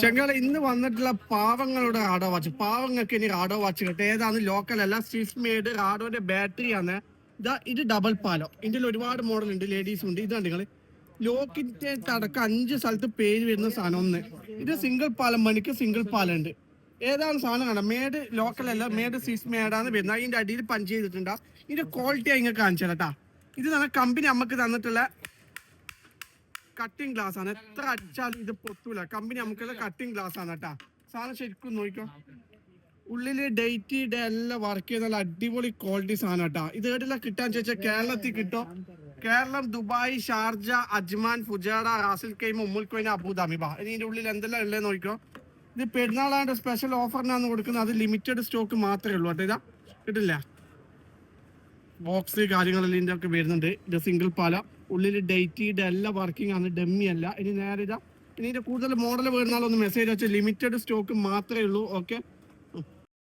ചെങ്കള ഇന്ന് വന്നിട്ടുള്ള പാവങ്ങളുടെ റാഡോ വാച്ച്, പാവങ്ങൾക്ക് ഇനി റാഡോ വാച്ച് കിട്ടും. ഏതാണ് ലോക്കൽ അല്ല, സ്വിസ് മെയ്ഡ് റാഡോന്റെ ബാറ്ററിയാണ്. ഇത് ഡബിൾ പാലോ, ഇതിൽ ഒരുപാട് മോഡൽ ഉണ്ട്, ലേഡീസും ഉണ്ട്. ഇതാണ് നിങ്ങൾ ലോക്കിന്റെ അടക്കം 5 സ്ഥലത്ത് പേര് വരുന്ന സാധനം. ഒന്ന് ഇത് സിംഗിൾ പാലം, മണിക്ക് സിംഗിൾ പാലം ഉണ്ട്. ഏതാണ് സാധനം കാണാം, മേഡ് ലോക്കൽ അല്ല, മേഡ് സ്വിസ് മേഡാണ് വരുന്നത്. അതിന്റെ അടിയിൽ പഞ്ച് ചെയ്തിട്ടുണ്ട്. ഇതിന്റെ ക്വാളിറ്റി നിങ്ങൾക്ക് കാണിച്ചു തരാം കേട്ടാ. ഇത് തന്നെ കമ്പനി നമുക്ക് തന്നിട്ടുള്ള കട്ടിങ് ഗ്ലാസ് ആണ്. എത്ര അടിച്ചാലും ഇത് പൊത്തൂല. കമ്പനി നമുക്കുള്ള കട്ടിങ് ഗ്ലാസ് ആണ് കേട്ടാ. സാധനം ശരിക്കും നോക്കിക്കോ, ഉള്ളില് ഡേറ്റ് എല്ലാം വർക്ക് ചെയ്യുന്ന നല്ല അടിപൊളി ക്വാളിറ്റി സാധനം കേട്ടാ. ഇത് എവിടെയെല്ലാം കിട്ടാൻ ചോദിച്ചാൽ കേരളത്തിൽ കിട്ടും. Keralam, Dubai, Sharjah, Ajman, Fujairah, റാസിൽ കൈമ, ഉമ്മുൽ കൊയിന, അബുദാബി. ഇതിന്റെ ഉള്ളിൽ എന്തെല്ലാം ഉള്ളത് നോക്കിക്കോ. ഇത് പെരുന്നാളാണ്ട് സ്പെഷ്യൽ ഓഫറിനാണ് കൊടുക്കുന്നത്. അത് ലിമിറ്റഡ് സ്റ്റോക്ക് മാത്രമേ ഉള്ളൂ കേട്ടോ. ഇതാ കിട്ടില്ല, ബോക്സ് കാര്യങ്ങളെല്ലാം ഇതിന്റെ ഒക്കെ വരുന്നുണ്ട്. ഇത് സിംഗിൾ പാല, ഉള്ളിൽ ഡേറ്റ് എല്ലാ വർക്കിംഗ് ആണ്, ഡമ്മി അല്ല. ഇനി നേരെ ഇതാ, ഇതിന്റെ കൂടുതൽ മോഡൽ വരുന്നാലൊന്ന് മെസ്സേജ് വെച്ചാൽ ലിമിറ്റഡ് സ്റ്റോക്ക് മാത്രമേ ഉള്ളൂ. ഓക്കെ.